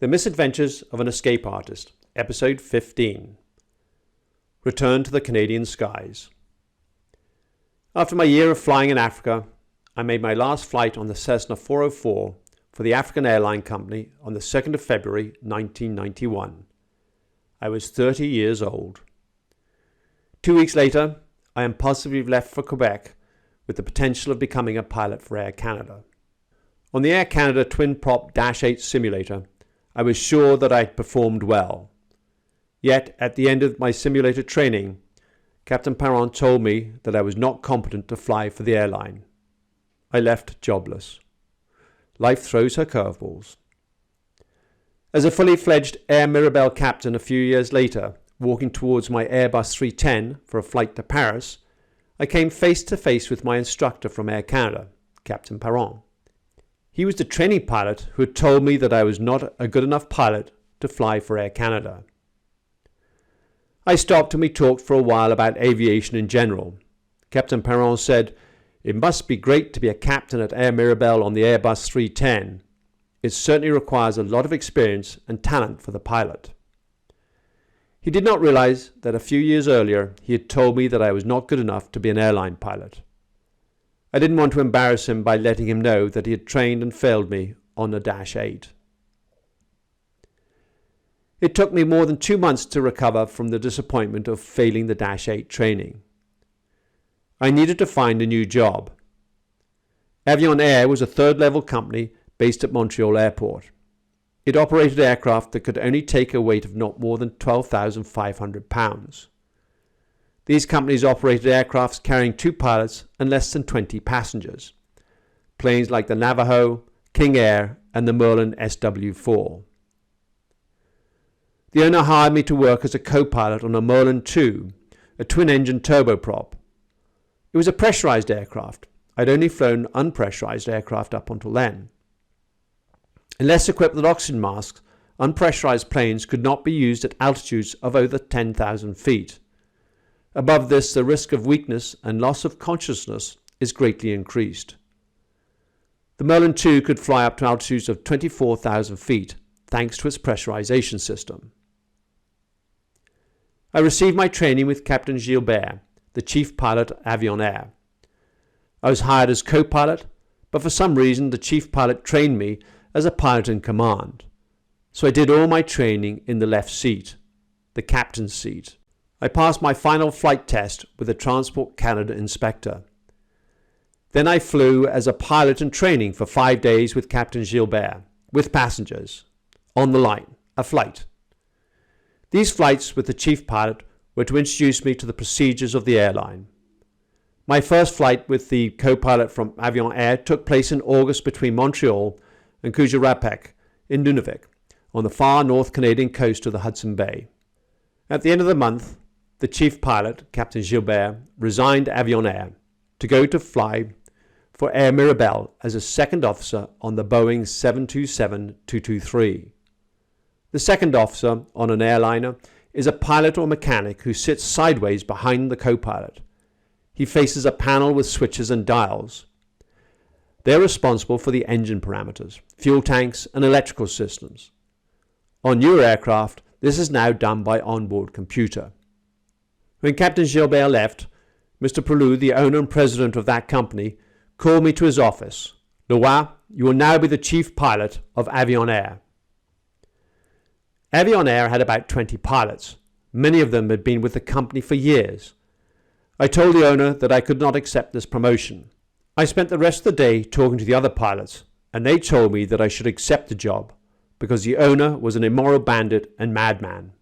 The Misadventures of an Escape Artist, Episode 15. Return to the Canadian Skies. After my year of flying in Africa, I made my last flight on the Cessna 404 for the African Airline Company on the 2nd of February 1991. I was 30 years old. 2 weeks later, I impulsively left for Quebec with the potential of becoming a pilot for Air Canada. On the Air Canada twin-prop Dash 8 simulator, I was sure that I had performed well. Yet, at the end of my simulator training, Captain Perron told me that I was not competent to fly for the airline. I left jobless. Life throws her curveballs. As a fully fledged Air Mirabel captain a few years later, walking towards my Airbus 310 for a flight to Paris, I came face to face with my instructor from Air Canada, Captain Perron. He was the training pilot who had told me that I was not a good enough pilot to fly for Air Canada. I stopped and we talked for a while about aviation in general. Captain Perron said, "It must be great to be a captain at Air Mirabel on the Airbus 310. It certainly requires a lot of experience and talent for the pilot." He did not realize that a few years earlier he had told me that I was not good enough to be an airline pilot. I didn't want to embarrass him by letting him know that he had trained and failed me on the Dash 8. It took me more than 2 months to recover from the disappointment of failing the Dash 8 training. I needed to find a new job. Avion Air was a third-level company based at Montreal Airport. It operated aircraft that could only take a weight of not more than 12,500 pounds. These companies operated aircrafts carrying 2 pilots and less than 20 passengers. Planes like the Navajo, King Air, and the Merlin SW-4. The owner hired me to work as a co-pilot on a Merlin II, a twin-engine turboprop. It was a pressurized aircraft. I'd only flown unpressurized aircraft up until then. Unless equipped with oxygen masks, unpressurized planes could not be used at altitudes of over 10,000 feet. Above this, the risk of weakness and loss of consciousness is greatly increased. The Merlin II could fly up to altitudes of 24,000 feet thanks to its pressurization system. I received my training with Captain Gilbert, the chief pilot at Avion Air. I was hired as co-pilot, but for some reason the chief pilot trained me as a pilot in command. So I did all my training in the left seat, the captain's seat. I passed my final flight test with a Transport Canada inspector. Then I flew as a pilot in training for 5 days with Captain Gilbert, with passengers, on the line, a flight. These flights with the chief pilot were to introduce me to the procedures of the airline. My first flight with the co-pilot from Avion Air took place in August between Montreal and Coujirapek in Nunavik, on the far north Canadian coast of the Hudson Bay. At the end of the month, the chief pilot, Captain Gilbert, resigned Avion Air to go to fly for Air Mirabel as a second officer on the Boeing 727-223. The second officer on an airliner is a pilot or mechanic who sits sideways behind the co-pilot. He faces a panel with switches and dials. They're responsible for the engine parameters, fuel tanks, and electrical systems. On newer aircraft, this is now done by onboard computer. When Captain Gilbert left, Mr. Prelou, the owner and president of that company, called me to his office. "Leroy, you will now be the chief pilot of Avion Air." Avion Air had about 20 pilots. Many of them had been with the company for years. I told the owner that I could not accept this promotion. I spent the rest of the day talking to the other pilots, and they told me that I should accept the job because the owner was an immoral bandit and madman.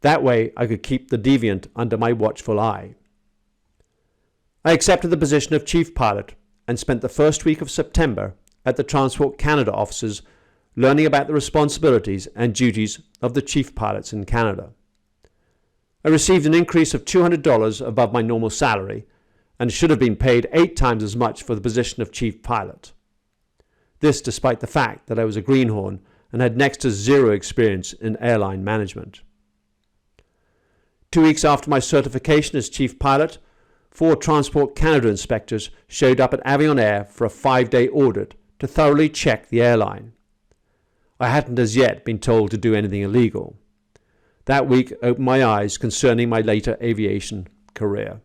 That way I could keep the deviant under my watchful eye. I accepted the position of chief pilot and spent the first week of September at the Transport Canada offices learning about the responsibilities and duties of the chief pilots in Canada. I received an increase of $200 above my normal salary and should have been paid 8 times as much for the position of chief pilot. This despite the fact that I was a greenhorn and had next to zero experience in airline management. 2 weeks after my certification as chief pilot, 4 Transport Canada inspectors showed up at Avion Air for a 5-day audit to thoroughly check the airline. I hadn't as yet been told to do anything illegal. That week opened my eyes concerning my later aviation career.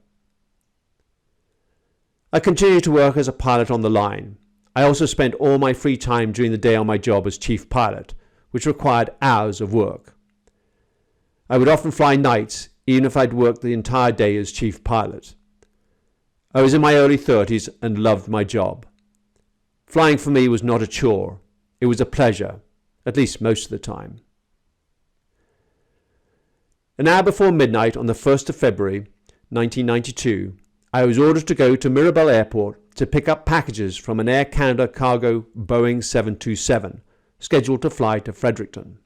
I continued to work as a pilot on the line. I also spent all my free time during the day on my job as chief pilot, which required hours of work. I would often fly nights, even if I'd worked the entire day as chief pilot. I was in my early 30s and loved my job. Flying for me was not a chore. It was a pleasure, at least most of the time. An hour before midnight on the 1st of February, 1992, I was ordered to go to Mirabel Airport to pick up packages from an Air Canada cargo Boeing 727, scheduled to fly to Fredericton.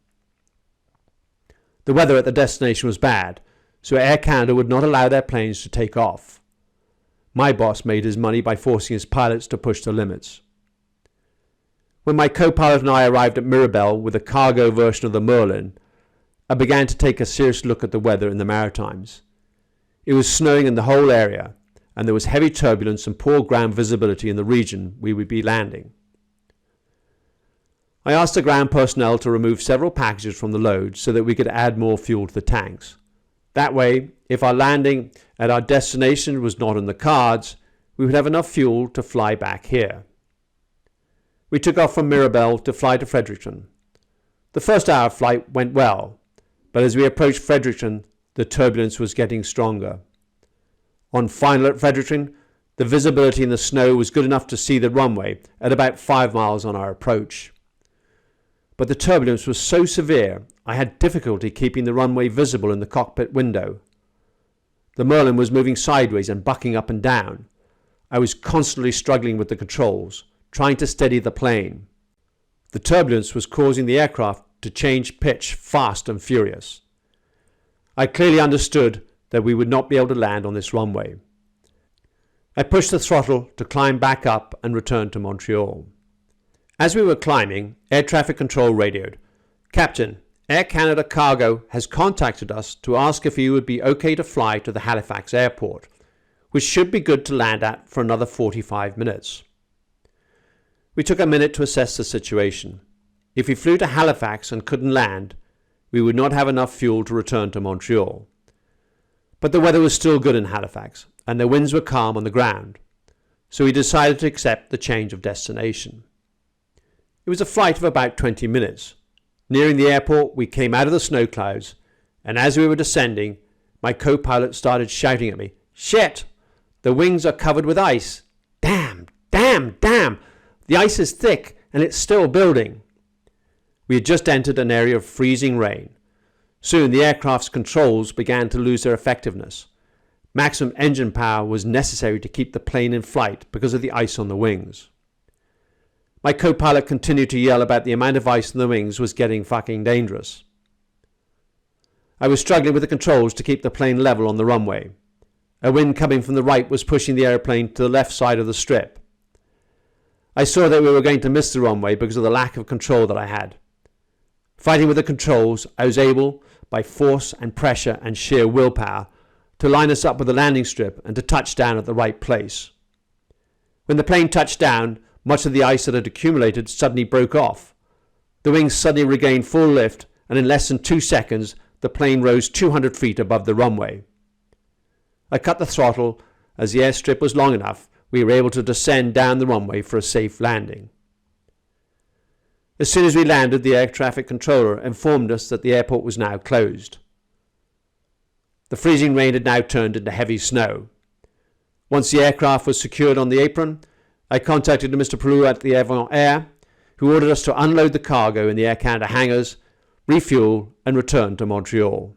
The weather at the destination was bad, so Air Canada would not allow their planes to take off. My boss made his money by forcing his pilots to push the limits. When my co-pilot and I arrived at Mirabel with a cargo version of the Merlin, I began to take a serious look at the weather in the Maritimes. It was snowing in the whole area, and there was heavy turbulence and poor ground visibility in the region we would be landing. I asked the ground personnel to remove several packages from the load so that we could add more fuel to the tanks. That way, if our landing at our destination was not in the cards, we would have enough fuel to fly back here. We took off from Mirabel to fly to Fredericton. The first hour of flight went well, but as we approached Fredericton, the turbulence was getting stronger. On final at Fredericton, the visibility in the snow was good enough to see the runway at about 5 miles on our approach. But the turbulence was so severe, I had difficulty keeping the runway visible in the cockpit window. The Merlin was moving sideways and bucking up and down. I was constantly struggling with the controls, trying to steady the plane. The turbulence was causing the aircraft to change pitch fast and furious. I clearly understood that we would not be able to land on this runway. I pushed the throttle to climb back up and return to Montreal. As we were climbing, air traffic control radioed, "Captain, Air Canada Cargo has contacted us to ask if you would be okay to fly to the Halifax airport, which should be good to land at for another 45 minutes. We took a minute to assess the situation. If we flew to Halifax and couldn't land, we would not have enough fuel to return to Montreal. But the weather was still good in Halifax, and the winds were calm on the ground, so we decided to accept the change of destination. It was a flight of about 20 minutes. Nearing the airport, we came out of the snow clouds, and as we were descending, my co-pilot started shouting at me, "Shit! The wings are covered with ice! Damn! Damn! Damn! The ice is thick, and it's still building." We had just entered an area of freezing rain. Soon the aircraft's controls began to lose their effectiveness. Maximum engine power was necessary to keep the plane in flight because of the ice on the wings. My co-pilot continued to yell about the amount of ice on the wings was getting fucking dangerous. I was struggling with the controls to keep the plane level on the runway. A wind coming from the right was pushing the airplane to the left side of the strip. I saw that we were going to miss the runway because of the lack of control that I had. Fighting with the controls, I was able, by force and pressure and sheer willpower, to line us up with the landing strip and to touch down at the right place. When the plane touched down, much of the ice that had accumulated suddenly broke off. The wings suddenly regained full lift, and in less than 2 seconds, the plane rose 200 feet above the runway. I cut the throttle. As the airstrip was long enough, we were able to descend down the runway for a safe landing. As soon as we landed, the air traffic controller informed us that the airport was now closed. The freezing rain had now turned into heavy snow. Once the aircraft was secured on the apron, I contacted Mr. Peru at the Avant Air, who ordered us to unload the cargo in the Air Canada hangars, refuel, and return to Montreal.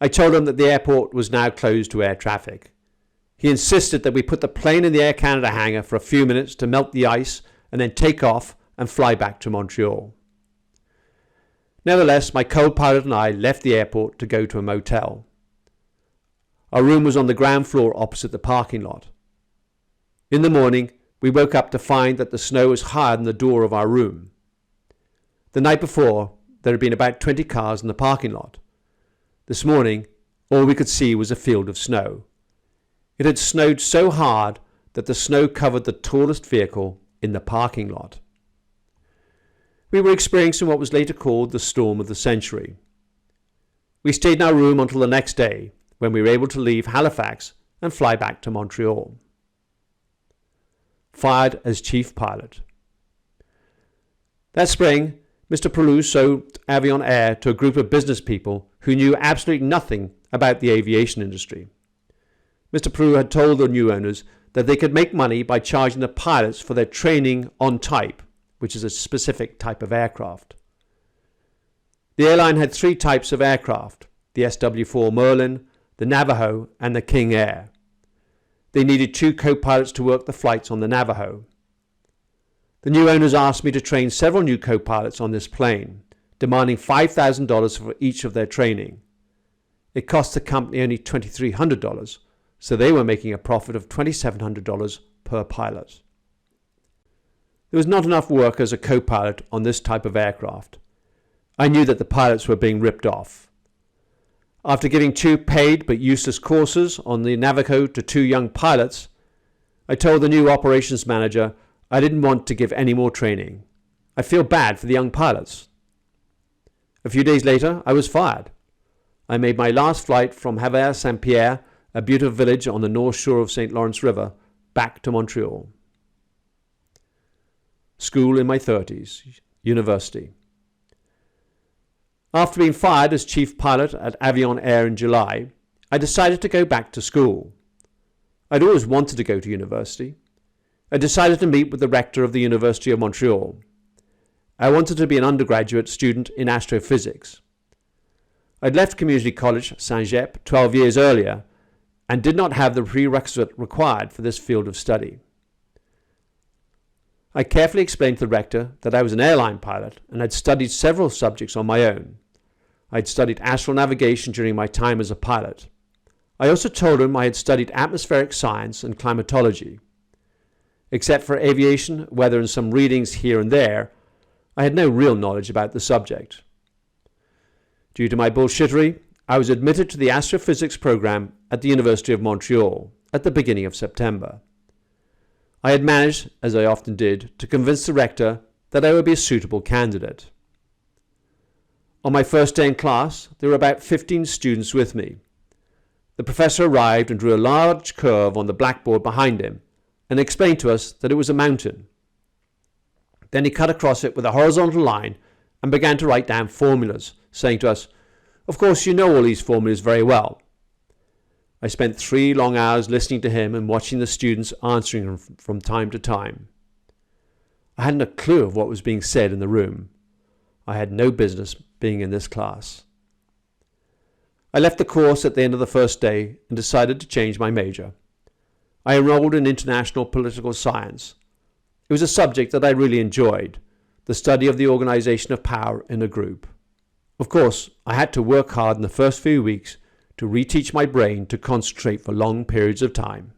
I told him that the airport was now closed to air traffic. He insisted that we put the plane in the Air Canada hangar for a few minutes to melt the ice and then take off and fly back to Montreal. Nevertheless, my co-pilot and I left the airport to go to a motel. Our room was on the ground floor opposite the parking lot. In the morning, we woke up to find that the snow was higher than the door of our room. The night before, there had been about 20 cars in the parking lot. This morning, all we could see was a field of snow. It had snowed so hard that the snow covered the tallest vehicle in the parking lot. We were experiencing what was later called the storm of the century. We stayed in our room until the next day, when we were able to leave Halifax and fly back to Montreal. Fired as chief pilot. That spring, Mr. Prelou sold Avion Air to a group of business people who knew absolutely nothing about the aviation industry. Mr. Prelou had told the new owners that they could make money by charging the pilots for their training on type, which is a specific type of aircraft. The airline had 3 types of aircraft, the SW4 Merlin, the Navajo, and the King Air. They needed 2 co-pilots to work the flights on the Navajo. The new owners asked me to train several new co-pilots on this plane, demanding $5,000 for each of their training. It cost the company only $2,300, so they were making a profit of $2,700 per pilot. There was not enough work as a co-pilot on this type of aircraft. I knew that the pilots were being ripped off. After giving 2 paid but useless courses on the Navajo to 2 young pilots, I told the new operations manager I didn't want to give any more training. I feel bad for the young pilots. A few days later, I was fired. I made my last flight from Havre-Saint-Pierre, a beautiful village on the north shore of St. Lawrence River, back to Montreal. School in my 30s, university. After being fired as chief pilot at Avion Air in July, I decided to go back to school. I'd always wanted to go to university. I decided to meet with the rector of the University of Montreal. I wanted to be an undergraduate student in astrophysics. I'd left community college Saint-Jep 12 years earlier and did not have the prerequisite required for this field of study. I carefully explained to the rector that I was an airline pilot and had studied several subjects on my own. I'd studied astral navigation during my time as a pilot. I also told him I had studied atmospheric science and climatology. Except for aviation, weather, and some readings here and there, I had no real knowledge about the subject. Due to my bullshittery, I was admitted to the astrophysics program at the University of Montreal at the beginning of September. I had managed, as I often did, to convince the rector that I would be a suitable candidate. On my first day in class, there were about 15 students with me. The professor arrived and drew a large curve on the blackboard behind him and explained to us that it was a mountain. Then he cut across it with a horizontal line and began to write down formulas, saying to us, "Of course you know all these formulas very well." I spent 3 long hours listening to him and watching the students answering him from time to time. I hadn't a clue of what was being said in the room. I had no business being in this class. I left the course at the end of the first day and decided to change my major. I enrolled in international political science. It was a subject that I really enjoyed, the study of the organization of power in a group. Of course, I had to work hard in the first few weeks to reteach my brain to concentrate for long periods of time.